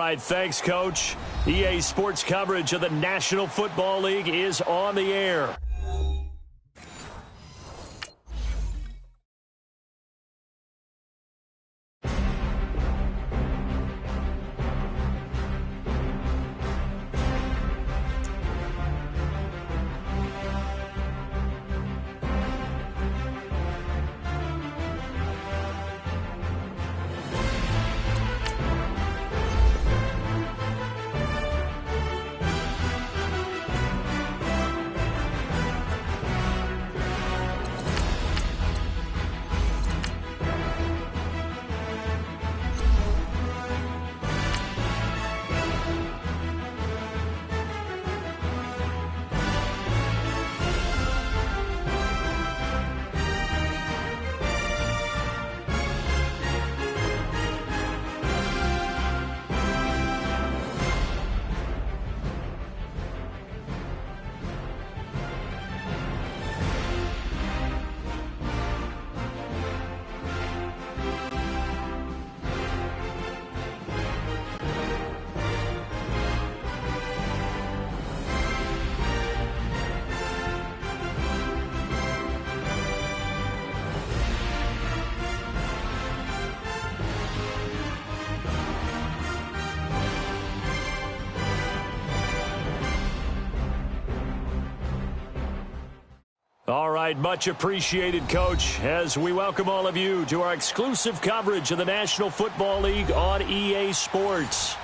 right, thanks, Coach. EA Sports coverage of the National Football League is on the air. All right, much appreciated, Coach, as we welcome all of you to our exclusive coverage of the National Football League on EA Sports.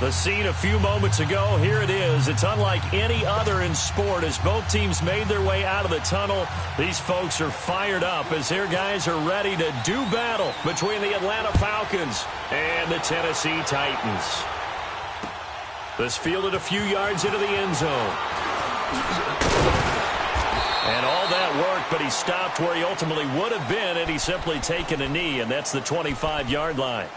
The scene a few moments ago, here it is. It's unlike any other in sport as both teams made their way out of the tunnel. These folks are fired up as their guys are ready to do battle between the Atlanta Falcons and the Tennessee Titans. This fielded a few yards into the end zone. And all that worked, but he stopped where he ultimately would have been had he simply taken a knee, and that's the 25-yard line.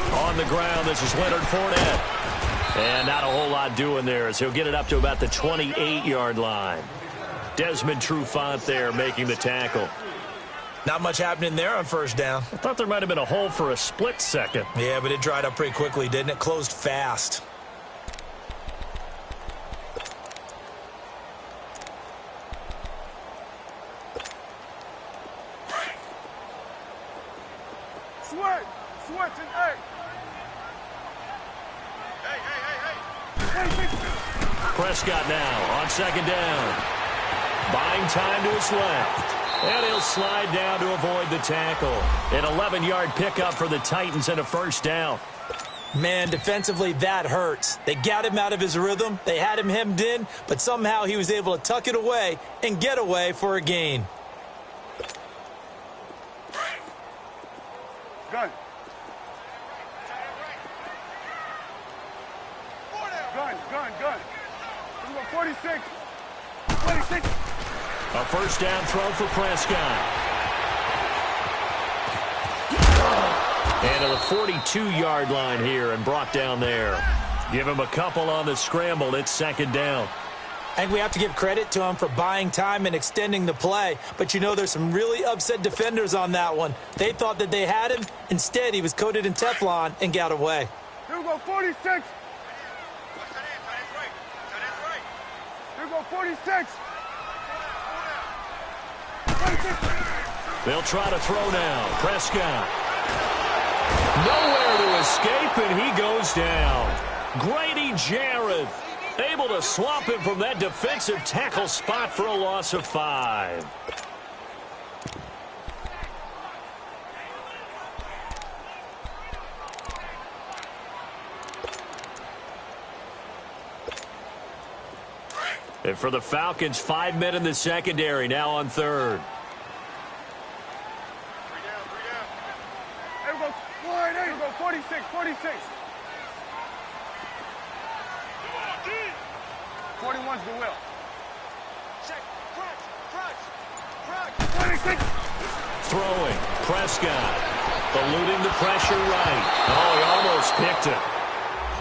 On the ground, this is Leonard Fournette. And not a whole lot doing there as he'll get it up to about the 28-yard line. Desmond Trufant there making the tackle. Not much happening there on first down. I thought there might have been a hole for a split second. Yeah, but it dried up pretty quickly, didn't it? Closed fast. Prescott now on second down. Buying time to his left. And he'll slide down to avoid the tackle. An 11-yard pickup for the Titans and a first down. Man, defensively, that hurts. They got him out of his rhythm. They had him hemmed in, but somehow he was able to tuck it away and get away for a gain. Gun. Gun. 46. 26. A first down throw for Prescott. And to the 42-yard line here and brought down there. Give him a couple on the scramble. It's second down. I think we have to give credit to him for buying time and extending the play. But, you know, there's some really upset defenders on that one. They thought that they had him. Instead, he was coated in Teflon and got away. Here we go, 46. Here we go, 46. They'll try to throw now. Prescott. Nowhere to escape, and he goes down. Grady Jarrett able to swap him from that defensive tackle spot for a loss of 5. And for the Falcons, 5 men in the secondary, now on third. Here we go, 46. 41's the will. Check, crunch. Throwing. Prescott. Eluding the pressure right. Oh, he almost picked it.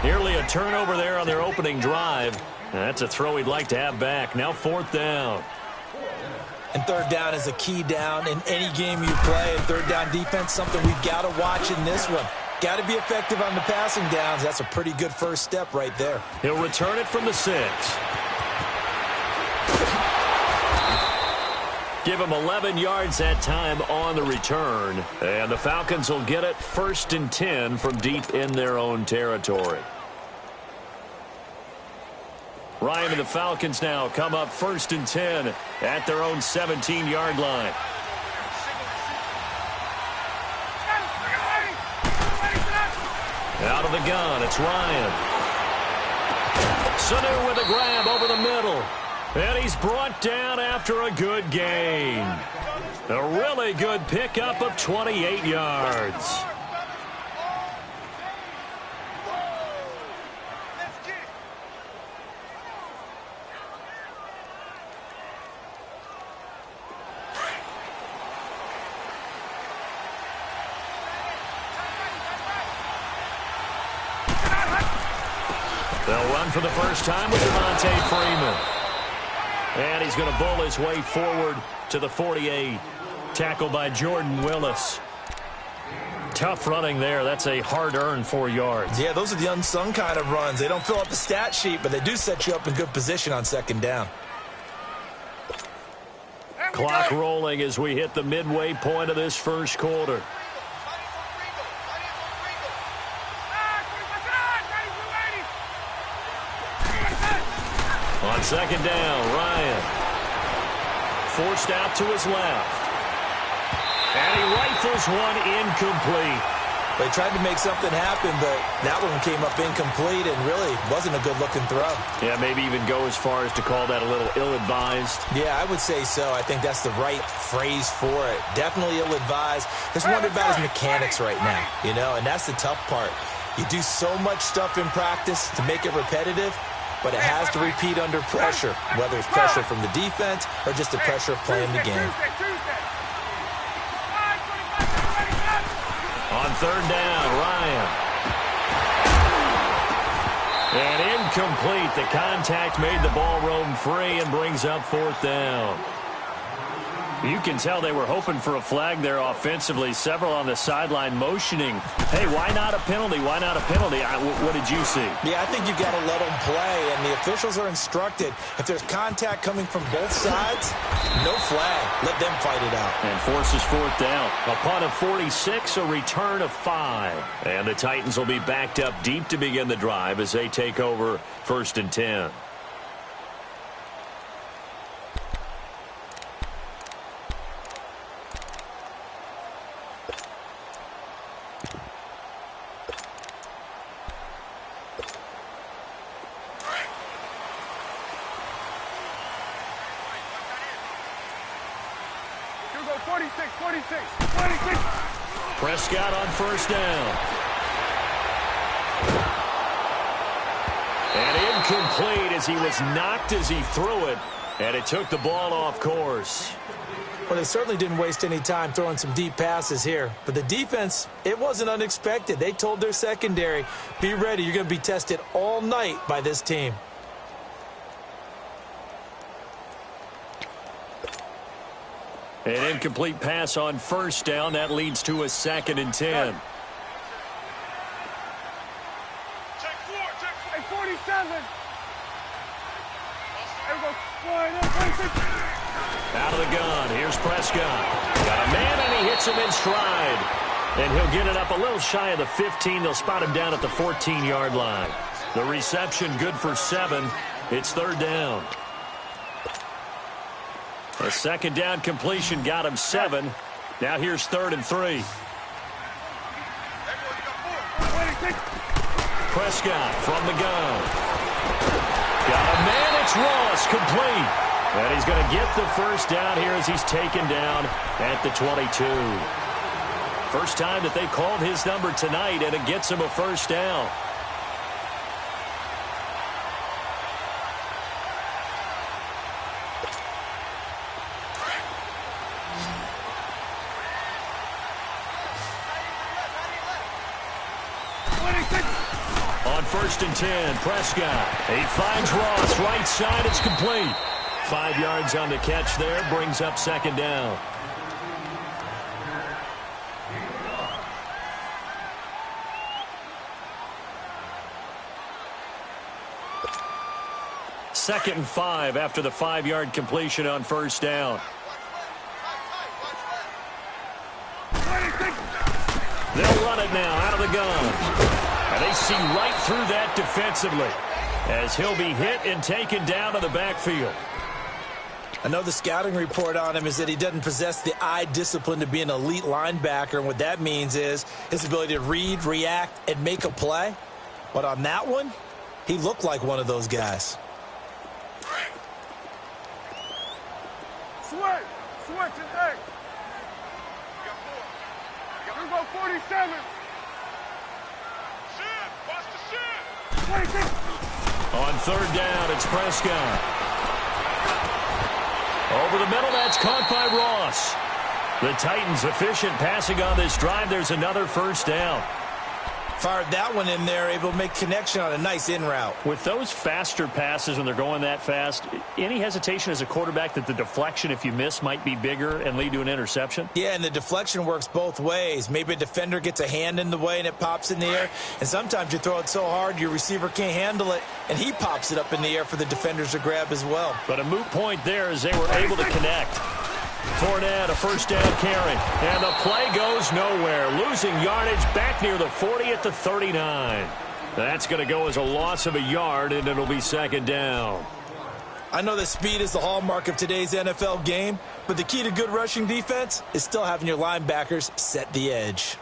Nearly a turnover there on their opening drive. That's a throw he'd like to have back. Now 4th down. And 3rd down is a key down in any game you play. And 3rd down defense, something we've got to watch in this one. Got to be effective on the passing downs. That's a pretty good first step right there. He'll return it from the 6. Give him 11 yards that time on the return. And the Falcons will get it 1st and 10 from deep in their own territory. Ryan and the Falcons now come up 1st and 10 at their own 17-yard line. Out of the gun, it's Ryan. Sanu with a grab over the middle. And he's brought down after a good gain. A really good pickup of 28 yards. They'll run for the first time with Devontae Freeman. And he's going to bull his way forward to the 48. Tackled by Jordan Willis. Tough running there. That's a hard-earned 4 yards. Yeah, those are the unsung kind of runs. They don't fill up the stat sheet, but they do set you up in good position on 2nd down. Clock rolling as we hit the midway point of this first quarter. On 2nd down, Ryan. Forced out to his left. And he rifles one incomplete. They tried to make something happen, but that one came up incomplete and really wasn't a good-looking throw. Yeah, maybe even go as far as to call that a little ill-advised. Yeah, I would say so. I think that's the right phrase for it. Definitely ill-advised. Just wondering about his mechanics right now, you know, and that's the tough part. You do so much stuff in practice to make it repetitive, but it has to repeat under pressure, whether it's pressure from the defense or just the pressure of playing the game. On 3rd down, Ryan. And incomplete. The contact made the ball roam free and brings up 4th down. You can tell they were hoping for a flag there offensively. Several on the sideline motioning. Hey, why not a penalty? Why not a penalty? What did you see? Yeah, I think you've got to let them play, and the officials are instructed. If there's contact coming from both sides, no flag. Let them fight it out. And forces 4th down. A punt of 46, a return of 5. And the Titans will be backed up deep to begin the drive as they take over 1st and 10. Prescott on 1st down. And incomplete as he was knocked as he threw it. And it took the ball off course. Well, they certainly didn't waste any time throwing some deep passes here. But the defense, it wasn't unexpected. They told their secondary, be ready. You're going to be tested all night by this team. An incomplete pass on 1st down. That leads to a 2nd and 10. Check 47. Out of the gun. Here's Prescott. Got a man, and he hits him in stride. And he'll get it up a little shy of the 15. They'll spot him down at the 14-yard line. The reception good for 7. It's 3rd down. A 2nd down completion got him 7. Now here's 3rd and 3. Prescott from the gun. Got a man, it's Ross, complete. And he's going to get the 1st down here as he's taken down at the 22. First time that they called his number tonight, and it gets him a 1st down. On 1st and 10, Prescott. He finds Ross, right side, it's complete. 5 yards on the catch there, brings up 2nd down. Second and 5 after the 5-yard completion on 1st down. They'll run it now out of the gun. And they see right through that defensively as he'll be hit and taken down to the backfield. I know the scouting report on him is that he doesn't possess the eye discipline to be an elite linebacker. And what that means is his ability to read, react, and make a play. But on that one, he looked like one of those guys. Switch and hey. Here we go, 47. Shit, watch the shit. 26. On 3rd down, it's Prescott. Over the middle, that's caught by Ross. The Titans efficient passing on this drive. There's another 1st down. Fired that one in there, able to make connection on a nice in route. With those faster passes when they're going that fast, any hesitation as a quarterback that the deflection, if you miss, might be bigger and lead to an interception? Yeah, and the deflection works both ways. Maybe a defender gets a hand in the way and it pops in the air. And sometimes you throw it so hard your receiver can't handle it, and he pops it up in the air for the defenders to grab as well. But a moot point there as they were able to connect. Fournette, a 1st down carry. And the play goes nowhere. Losing yardage back near the 40 at the 39. That's going to go as a loss of a yard, and it'll be 2nd down. I know that speed is the hallmark of today's NFL game, but the key to good rushing defense is still having your linebackers set the edge.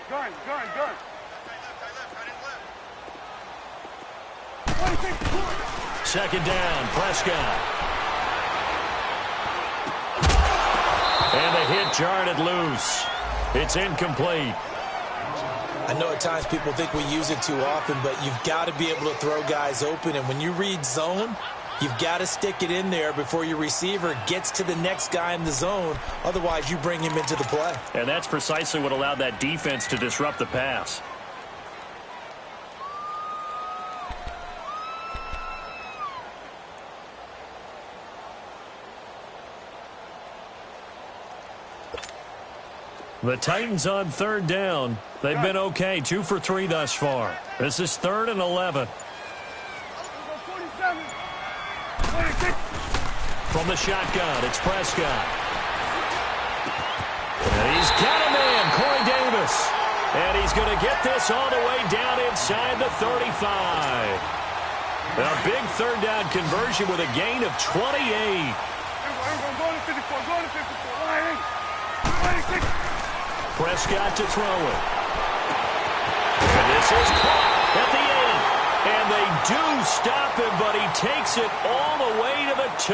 Gun. 2nd down, Prescott. And the hit jarred it loose. It's incomplete. I know at times people think we use it too often, but you've got to be able to throw guys open. And when you read zone, you've got to stick it in there before your receiver gets to the next guy in the zone. Otherwise, you bring him into the play. And that's precisely what allowed that defense to disrupt the pass. The Titans on 3rd down. They've been okay, 2 for 3 thus far. This is 3rd and 11. 47. 26. From the shotgun, it's Prescott. And he's got a man, Corey Davis. And he's going to get this all the way down inside the 35. A big 3rd down conversion with a gain of 28. Go to 54. Go to 54. 26. Prescott to throw it. And this is caught at the end. And they do stop him, but he takes it all the way to the 2.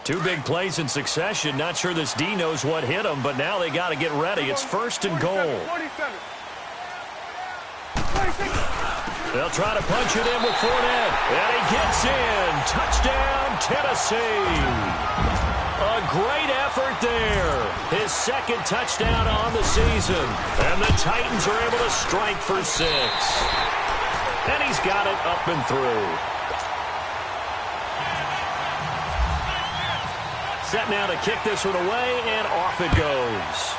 Two big plays in succession. Not sure this D knows what hit him, but now they got to get ready. It's 1st and goal. 47. They'll try to punch it in with Fournette. And he gets in. Touchdown, Tennessee. A great effort there. His 2nd touchdown on the season. And the Titans are able to strike for 6. And he's got it up and through. Set now to kick this one away, and off it goes.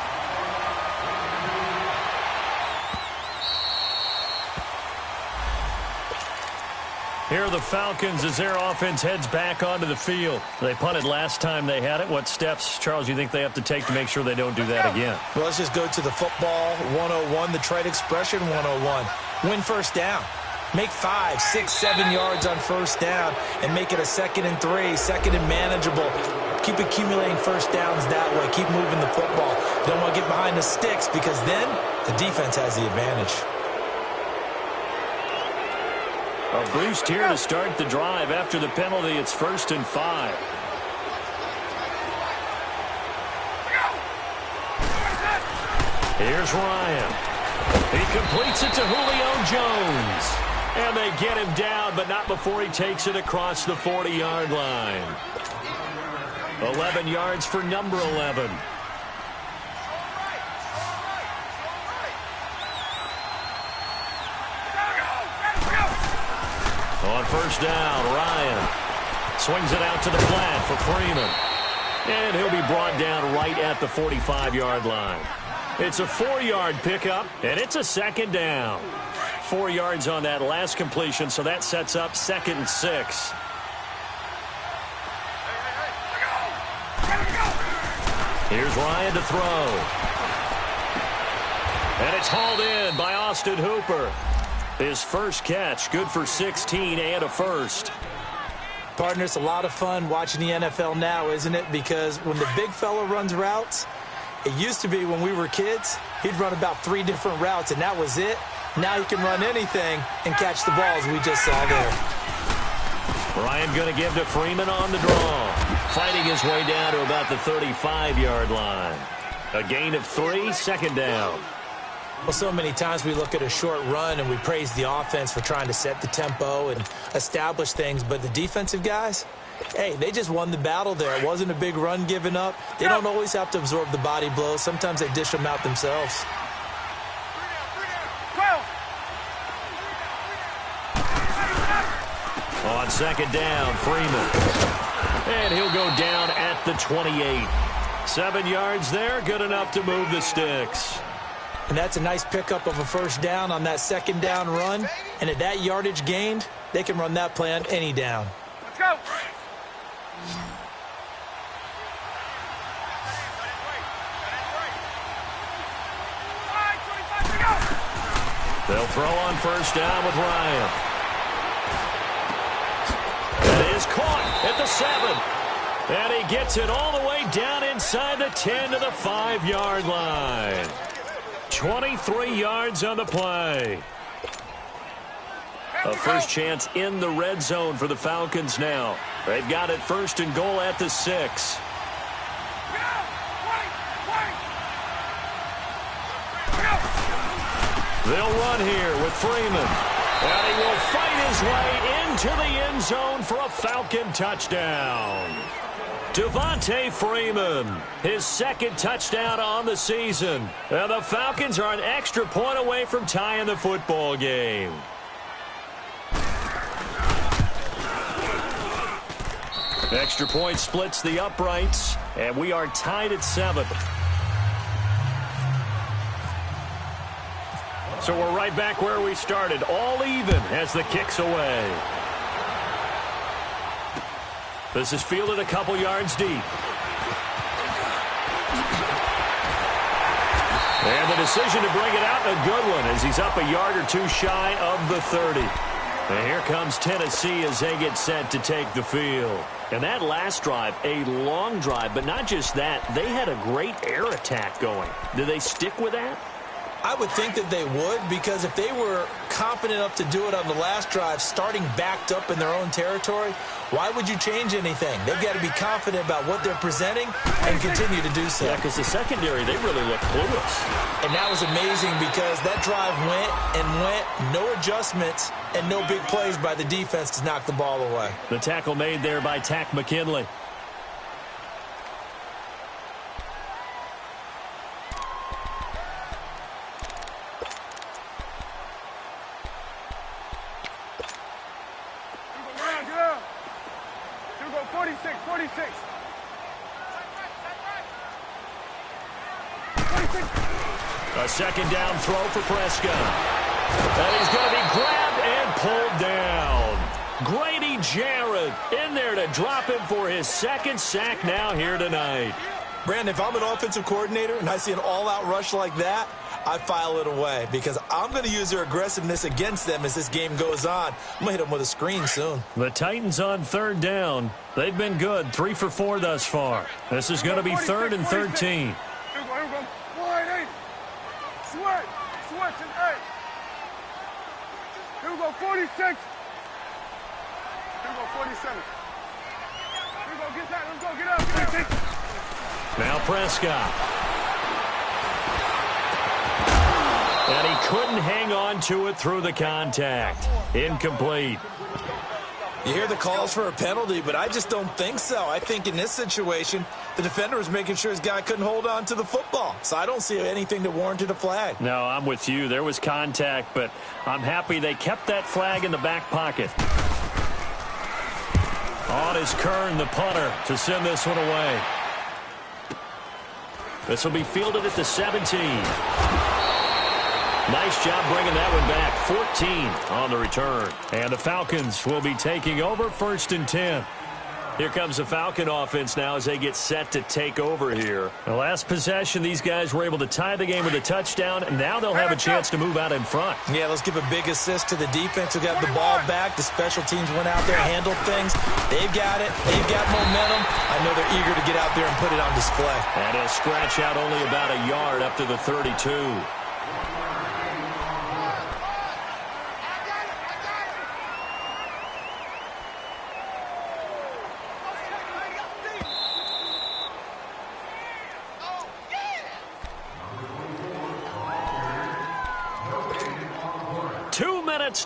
Here are the Falcons as their offense heads back onto the field. They punted last time they had it. What steps, Charles, you think they have to take to make sure they don't do that again? Well, let's just go to the football 101, the trade expression 101. Win 1st down. Make 5, 6, 7 yards on 1st down and make it a 2nd and 3, 2nd and manageable. Keep accumulating 1st downs that way. Keep moving the football. You don't want to get behind the sticks because then the defense has the advantage. A boost here to start the drive after the penalty. It's 1st and 5. Here's Ryan. He completes it to Julio Jones. And they get him down, but not before he takes it across the 40-yard line. 11 yards for number 11. On first down, Ryan swings it out to the flat for Freeman. And he'll be brought down right at the 45-yard line. It's a 4-yard pickup, and it's a second down. 4 yards on that last completion, so that sets up 2nd and 6. Here's Ryan to throw. And it's hauled in by Austin Hooper. His first catch, good for 16 and a first. Partner, it's a lot of fun watching the NFL now, isn't it? Because when the big fella runs routes, it used to be when we were kids, he'd run about 3 different routes, and that was it. Now he can run anything and catch the balls we just saw there. Ryan going to give to Freeman on the draw. Fighting his way down to about the 35-yard line. A gain of 3, second down. Well, so many times we look at a short run and we praise the offense for trying to set the tempo and establish things, but the defensive guys, hey, they just won the battle there. It wasn't a big run given up. They don't always have to absorb the body blows. Sometimes they dish them out themselves. On second down, Freeman. And he'll go down at the 28. 7 yards there, good enough to move the sticks. And that's a nice pickup of a first down on that second down run. And at that yardage gained, they can run that play on any down. Let's go. They'll throw on first down with Ryan. It is caught at the 7. And he gets it all the way down inside the 10 to the 5-yard line. 23 yards on the play. A first chance in the red zone for the Falcons now. They've got it first and goal at the 6. They'll run here with Freeman. And he will fight his way into the end zone for a Falcon touchdown. Devontae Freeman, his second touchdown on the season. And the Falcons are an extra point away from tying the football game. Extra point splits the uprights, and we are tied at 7. So we're right back where we started, all even as the kick's away. This is fielded a couple yards deep. And the decision to bring it out, a good one, as he's up a yard or two shy of the 30. And here comes Tennessee as they get set to take the field. And that last drive, a long drive, but not just that, they had a great air attack going. Do they stick with that? I would think that they would, because if they were confident enough to do it on the last drive, starting backed up in their own territory, why would you change anything? They've got to be confident about what they're presenting and continue to do so. Yeah, because the secondary, they really look clueless. And that was amazing because that drive went and went, no adjustments and no big plays by the defense to knock the ball away. The tackle made there by Tack McKinley. A second down throw for Prescott. And he's going to be grabbed and pulled down. Grady Jarrett in there to drop him for his second sack now here tonight. Brandon, if I'm an offensive coordinator and I see an all-out rush like that, I file it away because I'm going to use their aggressiveness against them as this game goes on. I'm going to hit them with a screen soon. The Titans on third down. They've been good, 3 for 4 thus far. This is going to be 3rd and 13. Switch and 8. Here we go, 46. Here we go, 47. Here we go, get that. Let's go, get up. Now Prescott. And he couldn't hang on to it through the contact. Incomplete. You hear the calls for a penalty, but I just don't think so. I think in this situation, the defender was making sure his guy couldn't hold on to the football. So I don't see anything that warranted a flag. No, I'm with you. There was contact, but I'm happy they kept that flag in the back pocket. On is Kern, the punter, to send this one away. This will be fielded at the 17. Nice job bringing that one back. 14 on the return. And the Falcons will be taking over 1st and 10. Here comes the Falcon offense now as they get set to take over here. The last possession, these guys were able to tie the game with a touchdown, and now they'll have a chance to move out in front. Yeah, let's give a big assist to the defense who got the ball back. The special teams went out there, handled things. They've got it. They've got momentum. I know they're eager to get out there and put it on display. And he'll scratch out only about a yard up to the 32.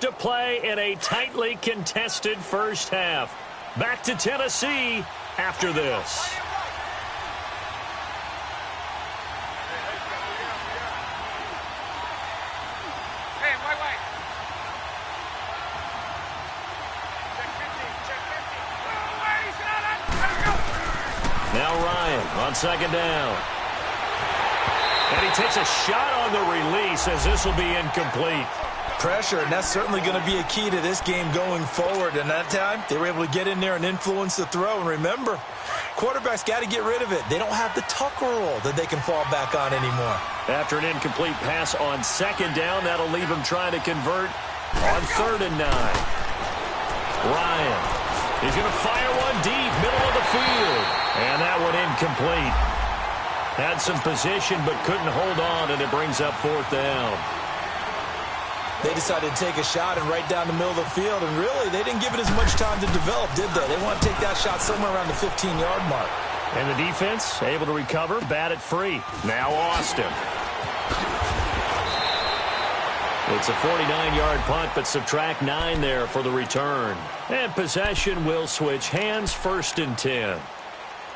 To play in a tightly contested first half. Back to Tennessee after this. Hey, wait. Now Ryan on 2nd down. And he takes a shot on the release as this will be incomplete. Pressure, and that's certainly going to be a key to this game going forward. And that time, they were able to get in there and influence the throw. And remember, quarterbacks got to get rid of it. They don't have the Tucker rule that they can fall back on anymore. After an incomplete pass on 2nd down, that'll leave him trying to convert on 3rd and 9. Ryan, he's going to fire one deep, middle of the field. And that one incomplete. Had some position but couldn't hold on, and it brings up 4th down. They decided to take a shot and right down the middle of the field, and really, they didn't give it as much time to develop, did they? They want to take that shot somewhere around the 15-yard mark. And the defense able to recover, bat it free. Now Austin. It's a 49-yard punt, but subtract 9 there for the return. And possession will switch hands, 1st and 10.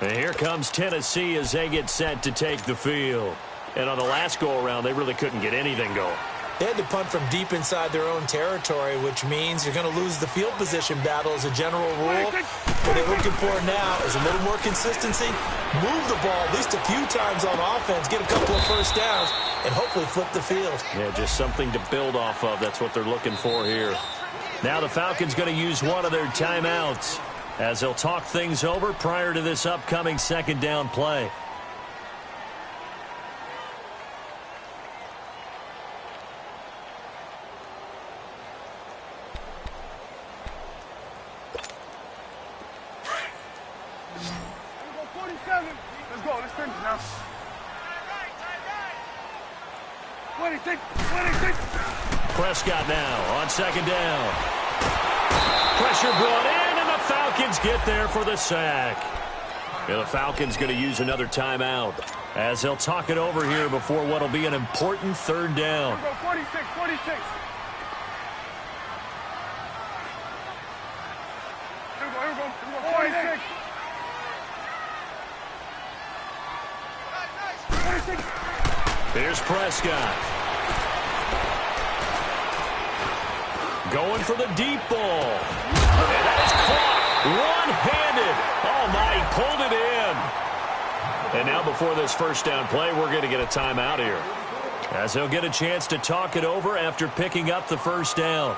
And here comes Tennessee as they get set to take the field. And on the last go-around, they really couldn't get anything going. They had to punt from deep inside their own territory, which means you're going to lose the field position battle as a general rule. What they're looking for now is a little more consistency, move the ball at least a few times on offense, get a couple of first downs, and hopefully flip the field. Yeah, just something to build off of. That's what they're looking for here. Now the Falcons going to use one of their timeouts as they'll talk things over prior to this upcoming 2nd down play. Let's go. Let's finish now. 26. Prescott now on 2nd down. Pressure brought in, and the Falcons get there for the sack. Yeah, the Falcons going to use another timeout as they'll talk it over here before what will be an important 3rd down. 46. 46. Here we go. 46. Here's Prescott. Going for the deep ball. And that is caught. One-handed. Oh, my, he pulled it in. And now before this 1st down play, we're going to get a timeout here, as they'll get a chance to talk it over after picking up the 1st down.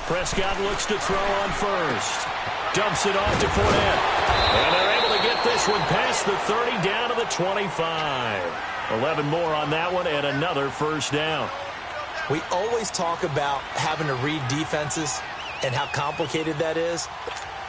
Prescott looks to throw on 1st. Dumps it off to Fournette. And they're able to get this one past the 30 down to the 25. 11 more on that one and another 1st down. We always talk about having to read defenses and how complicated that is.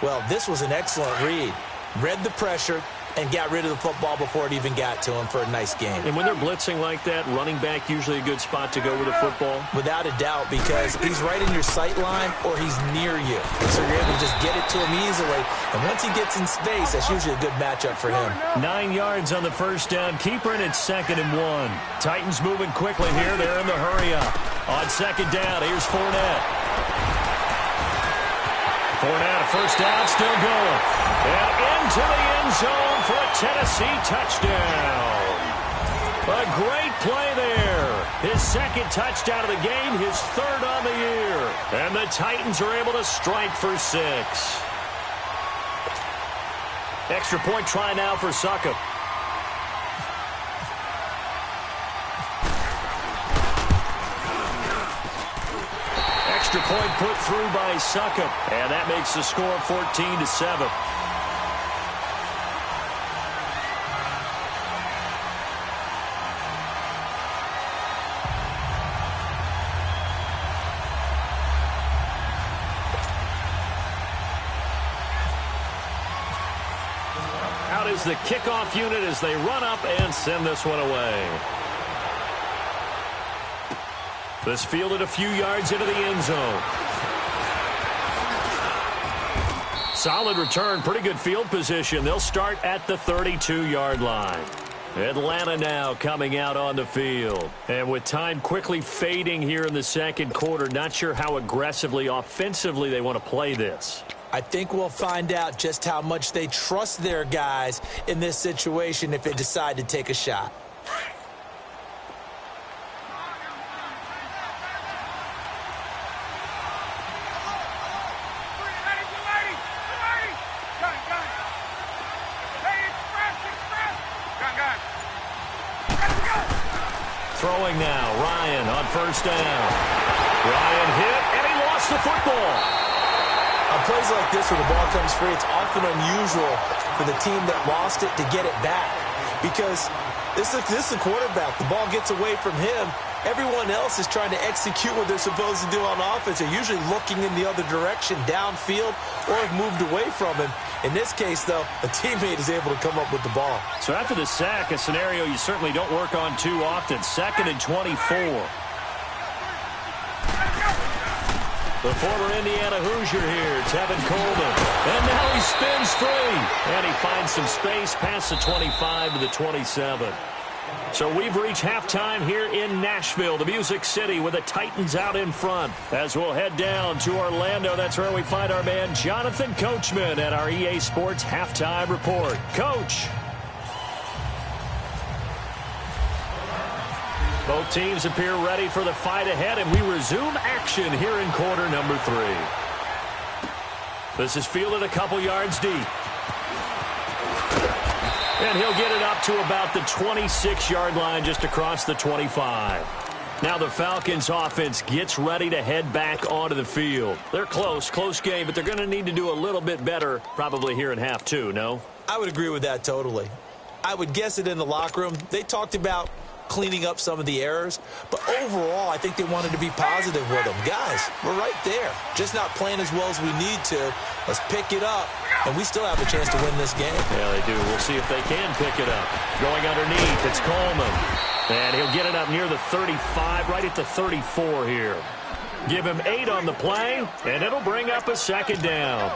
Well, this was an excellent read. Read the pressure and got rid of the football before it even got to him for a nice game. And when they're blitzing like that, running back usually a good spot to go with the football? Without a doubt, because he's right in your sight line or he's near you. So you're able to just get it to him easily. And once he gets in space, that's usually a good matchup for him. 9 yards on the first down. Keeper, and it's 2nd and 1. Titans moving quickly here. They're in the hurry up. On 2nd down, here's Fournette. Fournette, first down, still going. And into the end zone for a Tennessee touchdown. A great play there. His 2nd touchdown of the game, his 3rd on the year. And the Titans are able to strike for 6. Extra point try now for Succop. Extra point put through by Succop, and that makes the score 14-7. Out is the kickoff unit as they run up and send this one away. This fielded a few yards into the end zone. Solid return, pretty good field position. They'll start at the 32-yard line. Atlanta now coming out on the field. And with time quickly fading here in the second quarter, not sure how aggressively, offensively they want to play this. I think we'll find out just how much they trust their guys in this situation if they decide to take a shot. Throwing now, Ryan on first down. Ryan hit, and he lost the football. On plays like this where the ball comes free, it's often unusual for the team that lost it to get it back. Because this is the quarterback. The ball gets away from him. Everyone else is trying to execute what they're supposed to do on offense. They're usually looking in the other direction, downfield, or have moved away from him. In this case, though, a teammate is able to come up with the ball. So after the sack, a scenario you certainly don't work on too often. 2nd and 24. The former Indiana Hoosier here, Tevin Coleman. And now he spins free. And he finds some space past the 25 to the 27. So we've reached halftime here in Nashville, the Music City, with the Titans out in front. As we'll head down to Orlando, that's where we find our man Jonathan Coachman at our EA Sports Halftime Report. Coach. Both teams appear ready for the fight ahead, and we resume action here in quarter number 3. This is fielded a couple yards deep. And he'll get it up to about the 26-yard line, just across the 25. Now the Falcons offense gets ready to head back onto the field. They're close game, but they're going to need to do a little bit better probably here in half 2, no? I would agree with that totally. I would guess it in the locker room. They talked about cleaning up some of the errors, but overall I think they wanted to be positive with them. Guys, we're right there, just not playing as well as we need to. Let's pick it up, and we still have a chance to win this game. Yeah, they do. We'll see if they can pick it up. Going underneath, it's Coleman, and he'll get it up near the 35, right at the 34 here. Give him 8 on the play, and it'll bring up a 2nd down.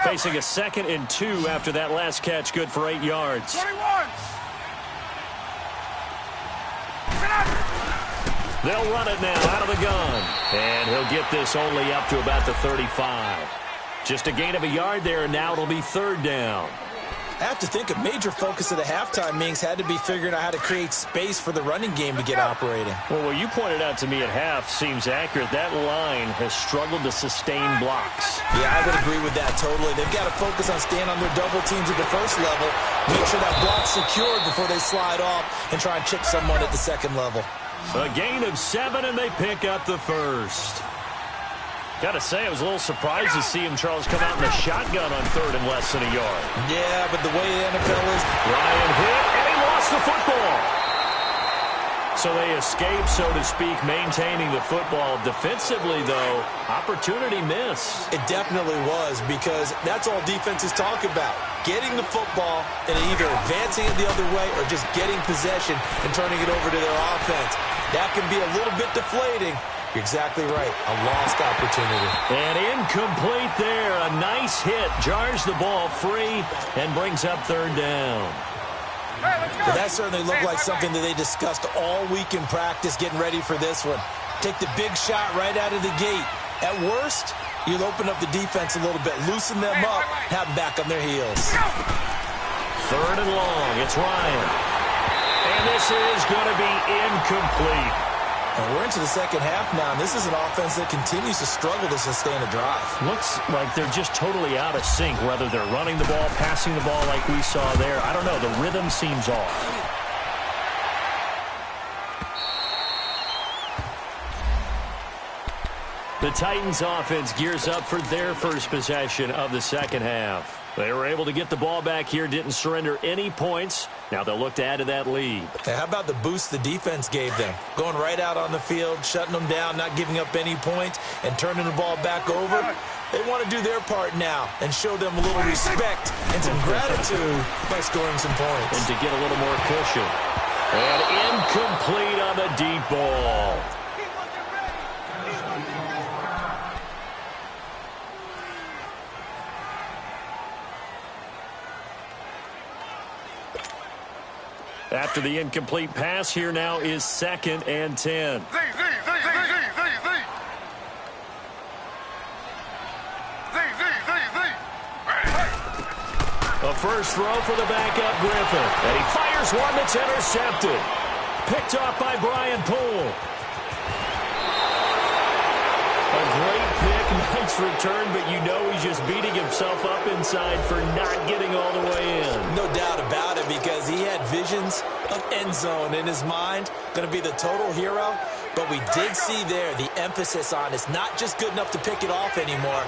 Facing a 2nd and 2 after that last catch, good for 8 yards. 21. They'll run it now out of the gun. And he'll get this only up to about the 35. Just a gain of a yard there, and now it'll be 3rd down. I have to think a major focus of the halftime meetings had to be figuring out how to create space for the running game to get operating. Well, what you pointed out to me at half seems accurate. That line has struggled to sustain blocks. Yeah, I would agree with that totally. They've got to focus on staying on their double teams at the first level, make sure that block's secured before they slide off and try and chip someone at the 2nd level. A gain of 7, and they pick up the 1st. Got to say, I was a little surprised to see him, Charles, come out in the shotgun on 3rd and less than a yard. Yeah, but the way the NFL is... Ryan hit, and he lost the football. So they escape, so to speak, maintaining the football. Defensively, though, opportunity miss. It definitely was, because that's all defenses talk about. Getting the football and either advancing it the other way or just getting possession and turning it over to their offense. That can be a little bit deflating. You're exactly right. A lost opportunity. And incomplete there. A nice hit. Jars the ball free and brings up third down. But that certainly looked like something that they discussed all week in practice, getting ready for this one. Take the big shot right out of the gate. At worst, you'll open up the defense a little bit, loosen them up, have them back on their heels. Third and long. It's Ryan. And this is going to be incomplete. And we're into the second half now, and this is an offense that continues to struggle to sustain a drive. Looks like they're just totally out of sync, whether they're running the ball, passing the ball like we saw there. I don't know. The rhythm seems off. The Titans offense gears up for their first possession of the second half. They were able to get the ball back here, didn't surrender any points. Now they'll look to add to that lead. Hey, how about the boost the defense gave them? Going right out on the field, shutting them down, not giving up any points, and turning the ball back over. They want to do their part now and show them a little respect and some gratitude by scoring some points. And to get a little more cushion. And incomplete on the deep ball. After the incomplete pass, here now is 2nd and 10. A first throw for the backup Griffin. And he fires one that's intercepted. Picked off by Brian Poole. A great pick, nice return, but you know he's just beating himself up inside for not getting all the way in. No doubt about it, because he had visions of end zone in his mind. Going to be the total hero. But we did see there the emphasis on it's not just good enough to pick it off anymore.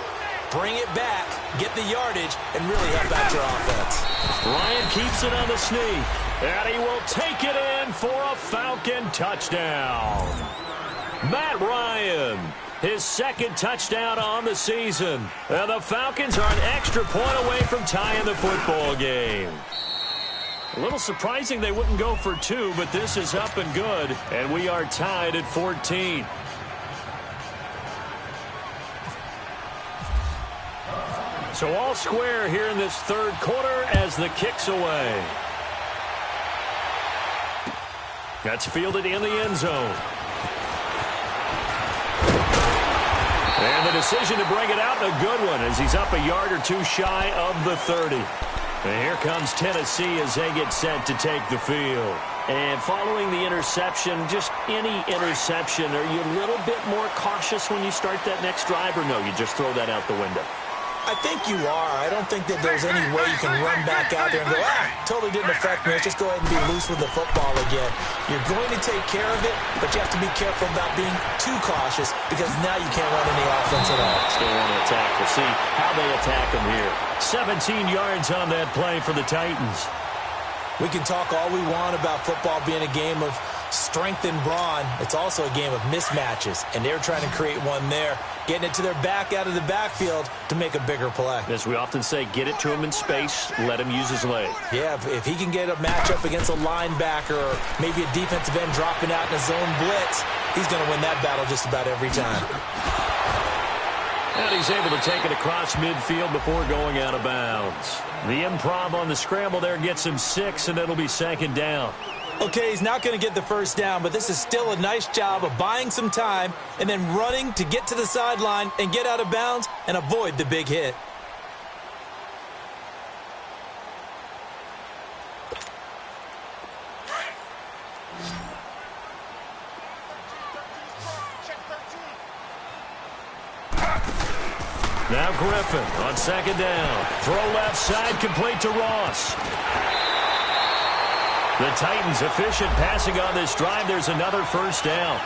Bring it back, get the yardage, and really help out your offense. Ryan keeps it on the sneak, and he will take it in for a Falcon touchdown. Matt Ryan, his 2nd touchdown on the season. And the Falcons are an extra point away from tying the football game. A little surprising they wouldn't go for 2, but this is up and good, and we are tied at 14. So all square here in this third quarter as the kick's away. That's fielded in the end zone. And the decision to bring it out, a good one, as he's up a yard or two shy of the 30. And here comes Tennessee as they get set to take the field. And following the interception, just any interception, are you a little bit more cautious when you start that next drive, or no, you just throw that out the window? I think you are. I don't think that there's any way you can run back out there and go, totally didn't affect me. Let's just go ahead and be loose with the football again. You're going to take care of it, but you have to be careful about being too cautious, because now you can't run any offense at all. Still want to attack. We'll see how they attack them here. 17 yards on that play for the Titans. We can talk all we want about football being a game of strength and brawn. It's also a game of mismatches, and they're trying to create one there, getting it to their back out of the backfield to make a bigger play. As we often say, get it to him in space, let him use his leg. Yeah, if he can get a matchup against a linebacker or maybe a defensive end dropping out in a zone blitz, he's going to win that battle just about every time. And he's able to take it across midfield before going out of bounds. The improv on the scramble there gets him 6, and it'll be 2nd down. Okay, he's not going to get the first down, but this is still a nice job of buying some time and then running to get to the sideline and get out of bounds and avoid the big hit. Now Griffin on 2nd down. Throw left side, complete to Ross. The Titans efficient passing on this drive. There's another first down.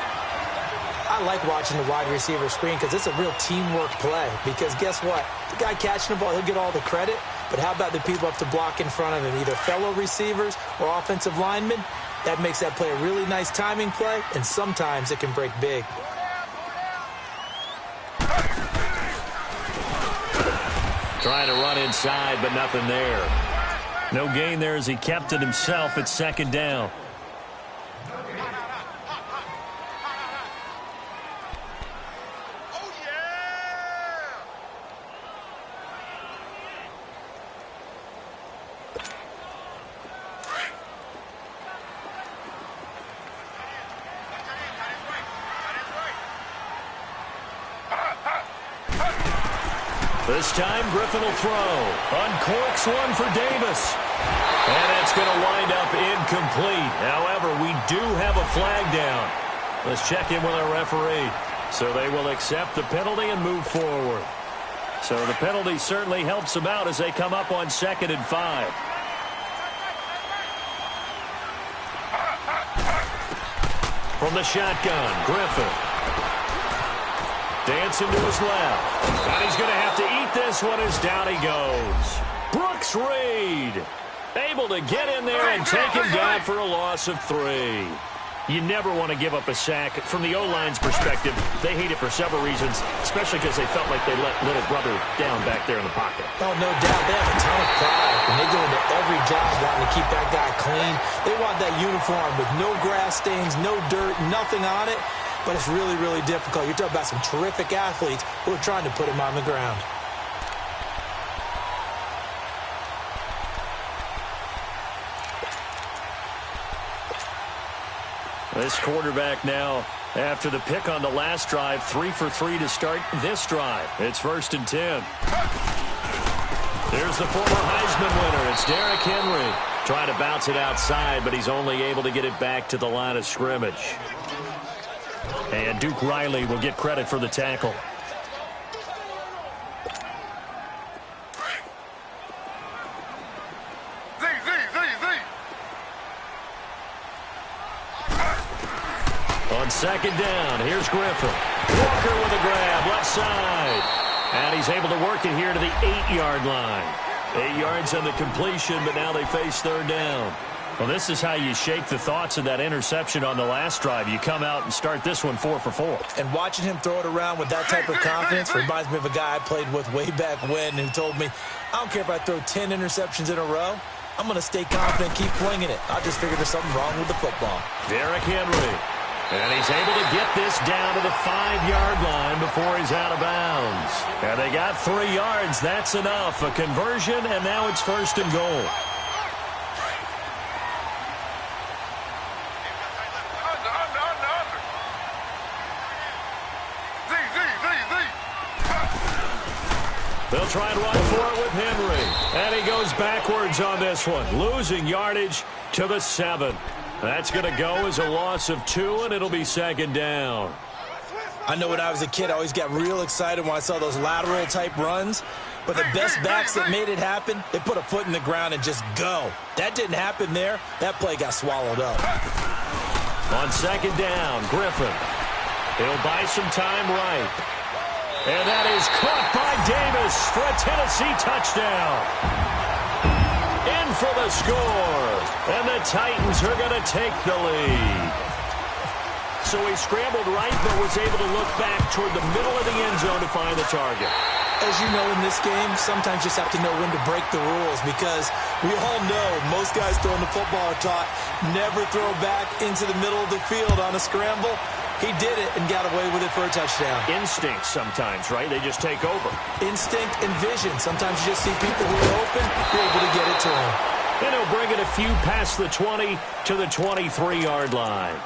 I like watching the wide receiver screen because it's a real teamwork play. Because guess what? The guy catching the ball, he'll get all the credit. But how about the people up to block in front of him, either fellow receivers or offensive linemen? That makes that play a really nice timing play, and sometimes it can break big. Trying to run inside, but nothing there. No gain there as he kept it himself at second down. This time, Griffin will throw. Uncorks one for Davis. And it's going to wind up incomplete. However, we do have a flag down. Let's check in with our referee. So they will accept the penalty and move forward. So the penalty certainly helps them out as they come up on 2nd and 5. From the shotgun, Griffin. Dancing to his left. And he's going to have to eat this one as down he goes. Brooks Reed able to get in there and take him down for a loss of 3. You never want to give up a sack. From the O-line's perspective, they hate it for several reasons, especially because they felt like they let little brother down back there in the pocket. Oh, no doubt. They have a ton of pride, and they go into every job wanting to keep that guy clean. They want that uniform with no grass stains, no dirt, nothing on it. But it's really, really difficult. You're talking about some terrific athletes who are trying to put him on the ground. This quarterback now, after the pick on the last drive, 3 for 3 to start this drive. It's 1st and 10. There's the former Heisman winner. It's Derrick Henry. Trying to bounce it outside, but he's only able to get it back to the line of scrimmage. And Duke Riley will get credit for the tackle. On 2nd down, here's Griffin. Walker with a grab, left side. And he's able to work it here to the 8-yard line. 8 yards on the completion, but now they face 3rd down. Well, this is how you shake the thoughts of that interception on the last drive. You come out and start this one 4 for 4. And watching him throw it around with that type of confidence reminds me of a guy I played with way back when who told me, I don't care if I throw 10 interceptions in a row. I'm going to stay confident, keep flinging it. I just figured there's something wrong with the football. Derrick Henry. And he's able to get this down to the 5-yard line before he's out of bounds. And they got 3 yards. That's enough. A conversion, and now it's 1st and goal. They'll try and run for it with Henry. And he goes backwards on this one, losing yardage to the 7. That's going to go as a loss of 2, and it'll be 2nd down. I know when I was a kid, I always got real excited when I saw those lateral-type runs. But the best backs that made it happen, they put a foot in the ground and just go. That didn't happen there. That play got swallowed up. On 2nd down, Griffin. He'll buy some time right. And that is caught by Davis for a Tennessee touchdown. In for the score. And the Titans are going to take the lead. So he scrambled right, but was able to look back toward the middle of the end zone to find the target. As you know, in this game, sometimes you just have to know when to break the rules, because we all know most guys throwing the football are taught never throw back into the middle of the field on a scramble. He did it and got away with it for a touchdown. Instinct sometimes, right? They just take over. Instinct and vision. Sometimes you just see people who are open, you're able to get it to them. And he'll bring it a few past the 20 to the 23-yard line.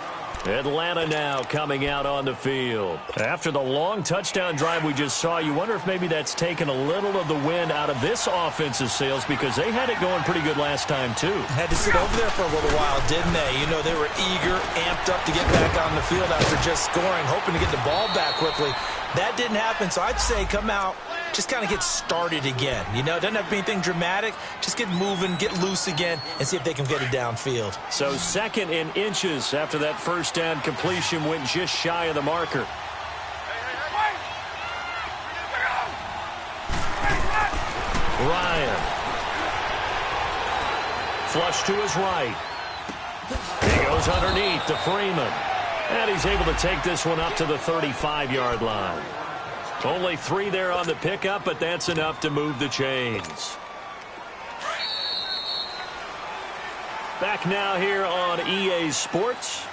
Atlanta now coming out on the field. After the long touchdown drive we just saw, you wonder if maybe that's taken a little of the wind out of this offensive sails, because they had it going pretty good last time too. Had to sit over there for a little while, didn't they? You know, they were eager, amped up to get back on the field after just scoring, hoping to get the ball back quickly. That didn't happen, so I'd say come out, just kind of get started again. You know, it doesn't have to be anything dramatic. Just get moving, get loose again, and see if they can get it downfield. So 2nd in inches after that first down completion, went just shy of the marker. Ryan. Flush to his right. He goes underneath to Freeman. And he's able to take this one up to the 35-yard line. Only 3 there on the pickup, but that's enough to move the chains. Back now here on EA Sports.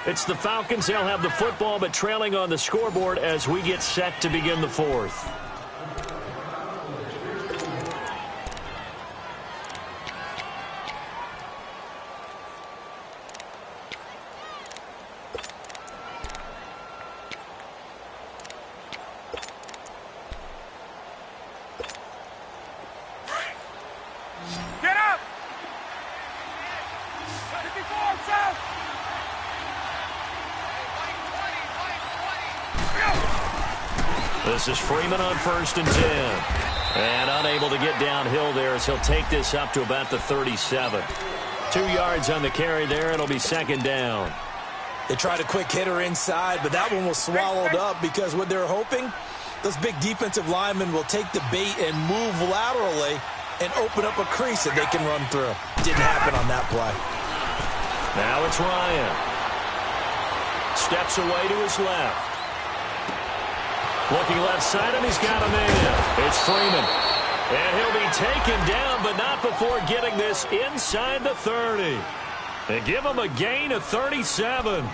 It's the Falcons. They'll have the football, but trailing on the scoreboard as we get set to begin the fourth. This is Freeman on 1st and 10. And unable to get downhill there as he'll take this up to about the 37. 2 yards on the carry there. It'll be 2nd down. They tried a quick hitter inside, but that one was swallowed up because what they're hoping, those big defensive linemen will take the bait and move laterally and open up a crease that they can run through. Didn't happen on that play. Now it's Ryan. Steps away to his left. Looking left side, and he's got a man. It's Freeman. And he'll be taken down, but not before getting this inside the 30. And give him a gain of 37.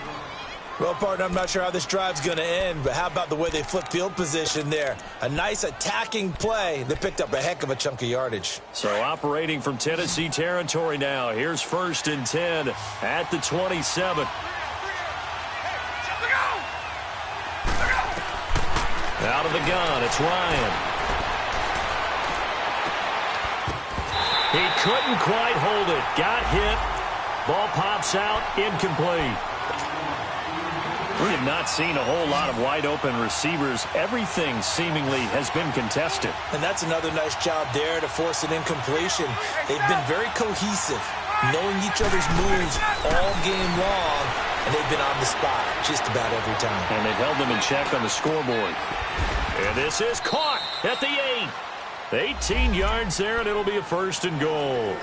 Well, partner, I'm not sure how this drive's going to end, but how about the way they flip field position there? A nice attacking play. They picked up a heck of a chunk of yardage. So operating from Tennessee territory now. Here's 1st and 10 at the 27. Out of the gun, it's Ryan. He couldn't quite hold it. Got hit. Ball pops out, incomplete. We have not seen a whole lot of wide-open receivers. Everything seemingly has been contested. And that's another nice job there to force an incompletion. They've been very cohesive, knowing each other's moves all game long, and they've been on the spot just about every time. And they've held them in check on the scoreboard. And this is caught at the 8. 18 yards there, and it'll be a 1st and goal.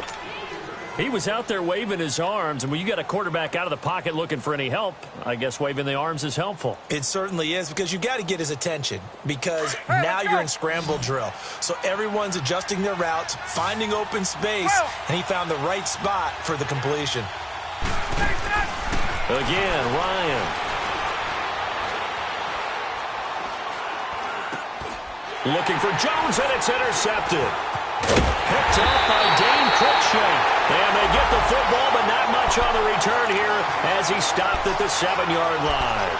He was out there waving his arms, and when you got a quarterback out of the pocket looking for any help, I guess waving the arms is helpful. It certainly is, because you got to get his attention, because now you're in scramble drill. So everyone's adjusting their routes, finding open space, and he found the right spot for the completion. Again, Ryan. Looking for Jones, and it's intercepted. Picked up by Dane Cruikshank. And they get the football, but not much on the return here as he stopped at the 7-yard line.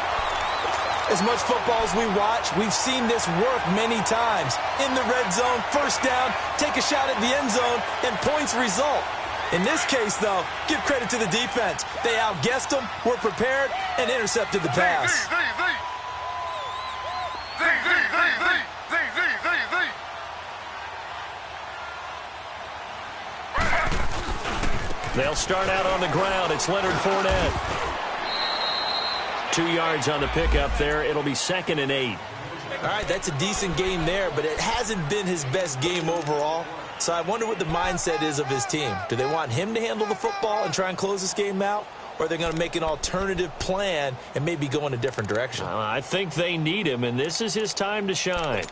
As much football as we watch, we've seen this work many times. In the red zone, 1st down, take a shot at the end zone, and points result. In this case, though, give credit to the defense. They outguessed them, were prepared, and intercepted the pass. They'll start out on the ground. It's Leonard Fournette. 2 yards on the pickup there. It'll be 2nd and 8. All right, that's a decent game there, but it hasn't been his best game overall. So I wonder what the mindset is of his team. Do they want him to handle the football and try and close this game out? Or are they going to make an alternative plan and maybe go in a different direction? I think they need him, and this is his time to shine.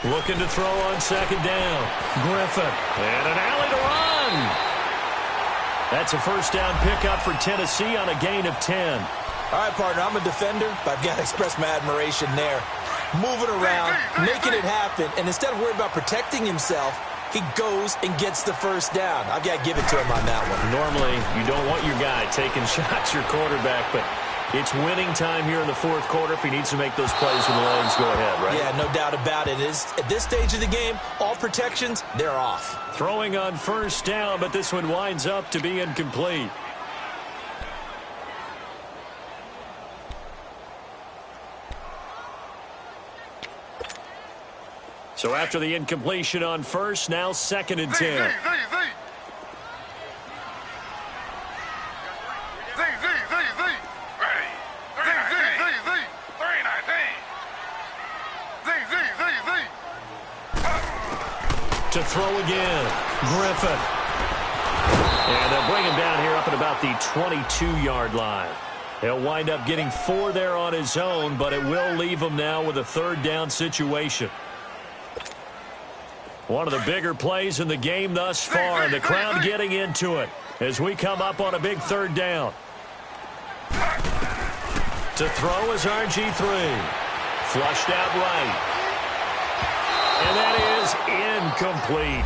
Looking to throw on 2nd down. Griffin. And an alley to run. That's a 1st down pickup for Tennessee on a gain of 10. All right, partner, I'm a defender, but I've got to express my admiration there. Moving around, making it happen, and instead of worrying about protecting himself, he goes and gets the 1st down. I've got to give it to him on that one. Normally, you don't want your guy taking shots, your quarterback, but it's winning time here in the 4th quarter. If he needs to make those plays with the legs, go ahead, right? Yeah, no doubt about it. At this stage of the game, all protections, they're off. Throwing on 1st down, but this one winds up to be incomplete. So after the incompletion on 1st, now 2nd and 10. To throw again. Griffin. And they'll bring him down here up at about the 22-yard line. He'll wind up getting 4 there on his own, but it will leave him now with a third down situation. One of the bigger plays in the game thus far, and the crowd getting into it as we come up on a big third down. To throw is RG3. Flushed out right. And that is incomplete.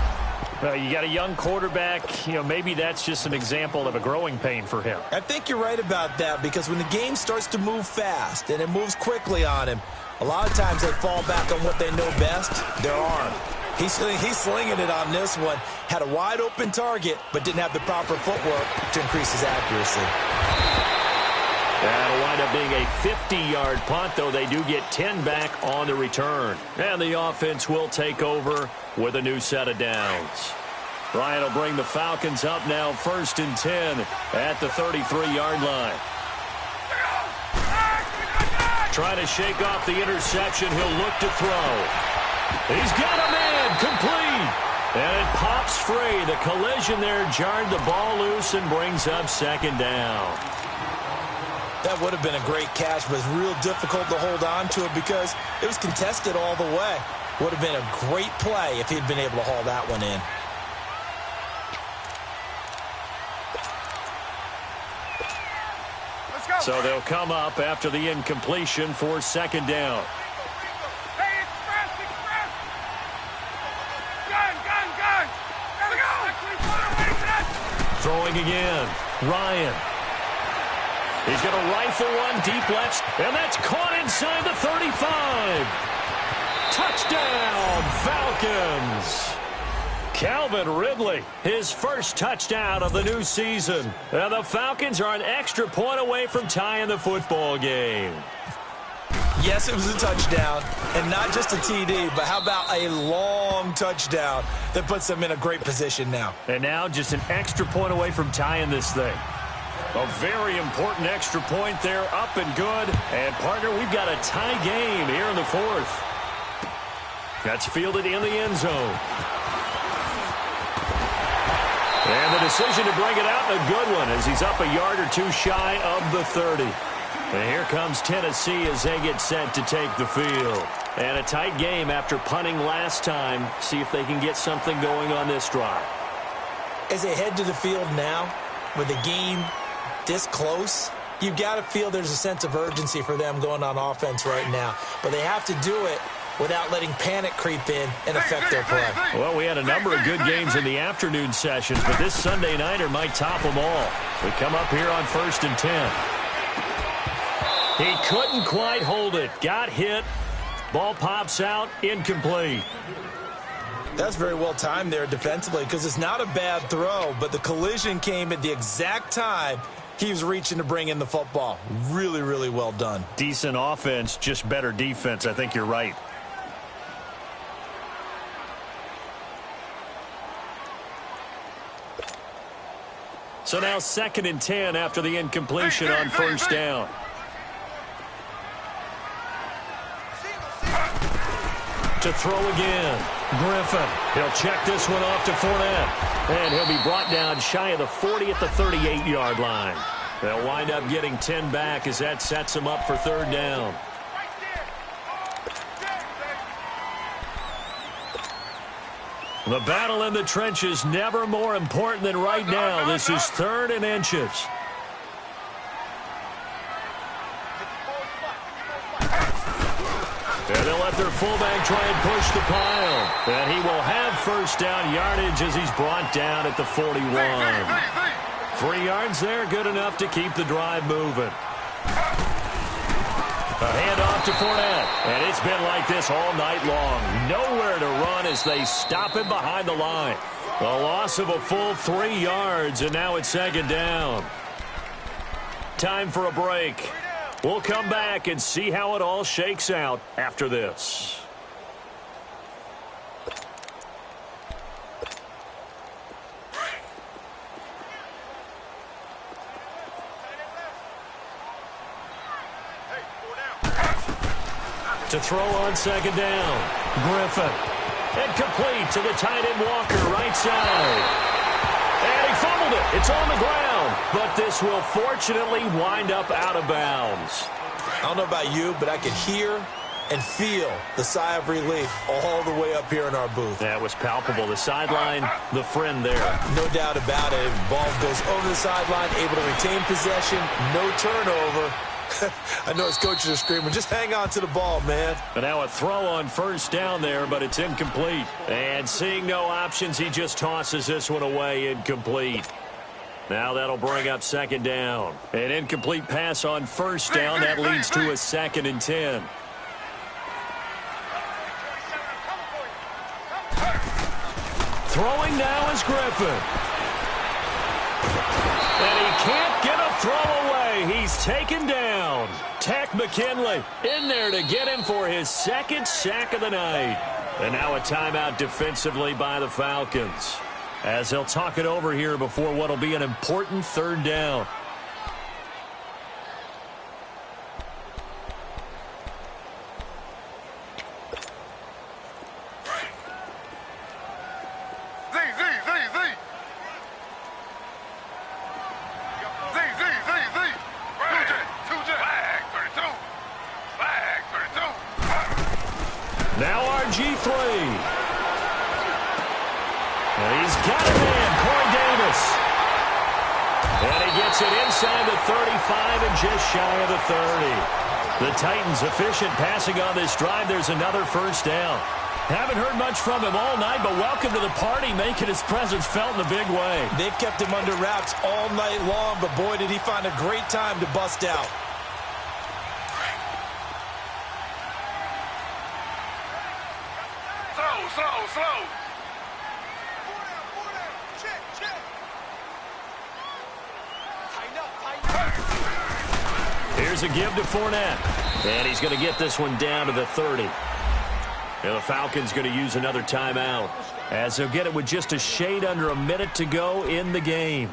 Well, you got a young quarterback. Maybe that's just an example of a growing pain for him. I think you're right about that, because when the game starts to move fast and it moves quickly on him, a lot of times they fall back on what they know best, their arm. He's slinging it on this one. Had a wide open target, but didn't have the proper footwork to increase his accuracy. That'll wind up being a 50-yard punt, though they do get 10 back on the return. And the offense will take over with a new set of downs. Ryan will bring the Falcons up now 1st and 10 at the 33-yard line. Trying to shake off the interception. He'll look to throw. He's got a man complete. And it pops free. The collision there jarred the ball loose and brings up 2nd down. That would have been a great catch, but it's real difficult to hold on to it because it was contested all the way. Would have been a great play if he'd been able to haul that one in. Let's go. So they'll come up after the incompletion for 2nd down. Hey, express. Gun. Let's go. Throwing again. Ryan. He's going to rifle one deep left, and that's caught inside the 35. Touchdown, Falcons. Calvin Ridley, his first touchdown of the new season. And the Falcons are an extra point away from tying the football game. Yes, it was a touchdown, and not just a TD, but how about a long touchdown that puts them in a great position now. And now just an extra point away from tying this thing. A very important extra point there, up and good. And, partner, we've got a tie game here in the 4th. That's fielded in the end zone. And the decision to bring it out, a good one, as he's up a yard or two shy of the 30. And here comes Tennessee as they get set to take the field. And a tight game after punting last time. See if they can get something going on this drive. As they head to the field now, with the game this close, you've got to feel there's a sense of urgency for them going on offense right now. But they have to do it without letting panic creep in and affect their play. Well, we had a number of good games in the afternoon sessions, but this Sunday nighter might top them all. We come up here on 1st and 10. He couldn't quite hold it. Got hit. Ball pops out. Incomplete. That's very well timed there defensively, because it's not a bad throw, but the collision came at the exact time he was reaching to bring in the football. Really, really well done. Decent offense, just better defense. I think you're right. So now 2nd and 10 after the incompletion on 1st down. To throw again. Griffin. He'll check this one off to Fournette. And he'll be brought down shy of the 40 at the 38-yard line. They'll wind up getting 10 back as that sets him up for 3rd down. The battle in the trenches never more important than right now. This is 3rd and inches. And they'll let their fullback try and push the pile. And he will have 1st down yardage as he's brought down at the 41. 3 yards there, good enough to keep the drive moving. A handoff to Fournette. And it's been like this all night long. Nowhere to run as they stop him behind the line. A loss of a full 3 yards, and now it's 2nd down. Time for a break. We'll come back and see how it all shakes out after this. To throw on 2nd down. Griffin. And complete to the tight end Walker, right side. And he fumbled it. It's on the ground. But this will fortunately wind up out of bounds. I don't know about you, but I could hear and feel the sigh of relief all the way up here in our booth. That was palpable. The sideline, the friend there. No doubt about it. Ball goes over the sideline, able to retain possession, no turnover. I know his coaches are screaming, just hang on to the ball, man. And now a throw on first down there, but it's incomplete. And seeing no options, he just tosses this one away, incomplete. Now that'll bring up second down. An incomplete pass on first down. That leads to a 2nd and 10. Throwing now is Griffin. And he can't get a throw away. He's taken down. Tack McKinley in there to get him for his 2nd sack of the night. And now a timeout defensively by the Falcons, as they'll talk it over here before what will be an important 3rd down. Now RG3. And he's got a man, Corey Davis. And he gets it inside the 35 and just shy of the 30. The Titans efficient passing on this drive. There's another first down. Haven't heard much from him all night, but welcome to the party, making his presence felt in a big way. They've kept him under wraps all night long, but boy, did he find a great time to bust out. Slow. Here's a give to Fournette. And he's going to get this one down to the 30. And the Falcons going to use another timeout, as they'll get it with just a shade under a minute to go in the game.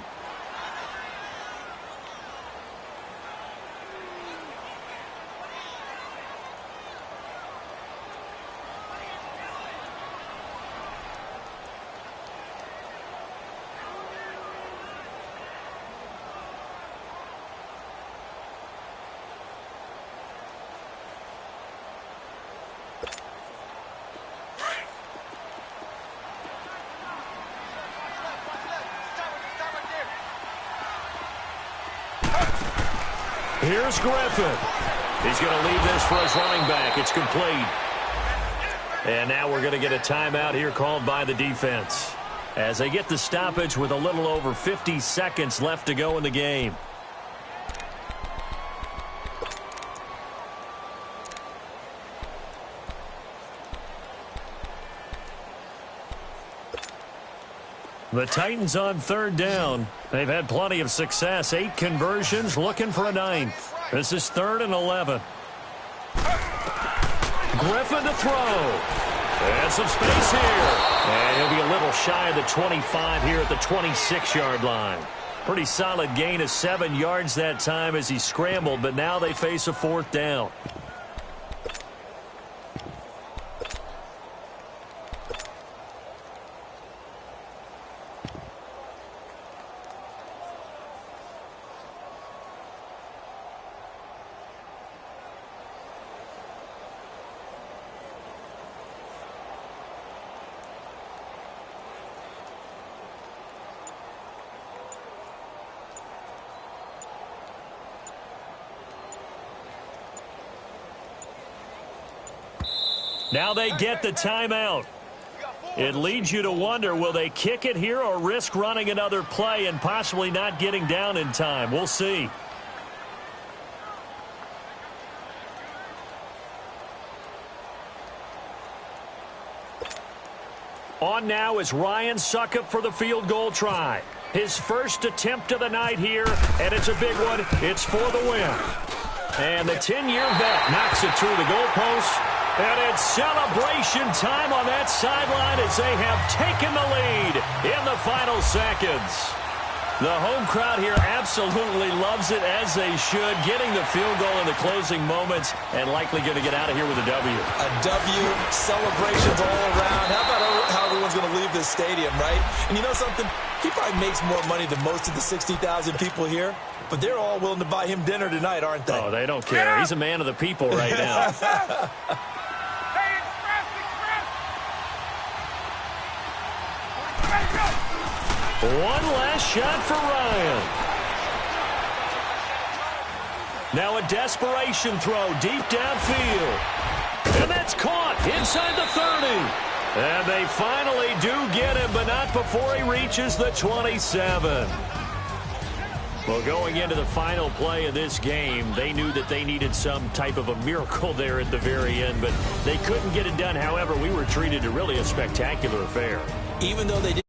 Here's Griffin. He's going to leave this for his running back. It's complete. And now we're going to get a timeout here called by the defense, as they get the stoppage with a little over 50 seconds left to go in the game. The Titans on 3rd down. They've had plenty of success. 8 conversions, looking for a 9th. This is 3rd and 11. Griffin to throw. And some space here. And he'll be a little shy of the 25 here at the 26-yard line. Pretty solid gain of 7 yards that time as he scrambled, but now they face a 4th down. Now they get the timeout. It leads you to wonder, will they kick it here or risk running another play and possibly not getting down in time? We'll see. On now is Ryan Succop for the field goal try. His first attempt of the night here, and it's a big one. It's for the win. And the 10-year vet knocks it through the goalpost. And it's celebration time on that sideline as they have taken the lead in the final seconds. The home crowd here absolutely loves it, as they should, getting the field goal in the closing moments and likely going to get out of here with a W. A W, celebrations all around. How about how everyone's going to leave this stadium, right? And you know something? He probably makes more money than most of the 60,000 people here, but they're all willing to buy him dinner tonight, aren't they? Oh, they don't care. He's a man of the people right now. One last shot for Ryan. Now a desperation throw deep downfield. And that's caught inside the 30. And they finally do get him, but not before he reaches the 27. Well, going into the final play of this game, they knew that they needed some type of a miracle there at the very end, but they couldn't get it done. However, we were treated to really a spectacular affair. Even though they did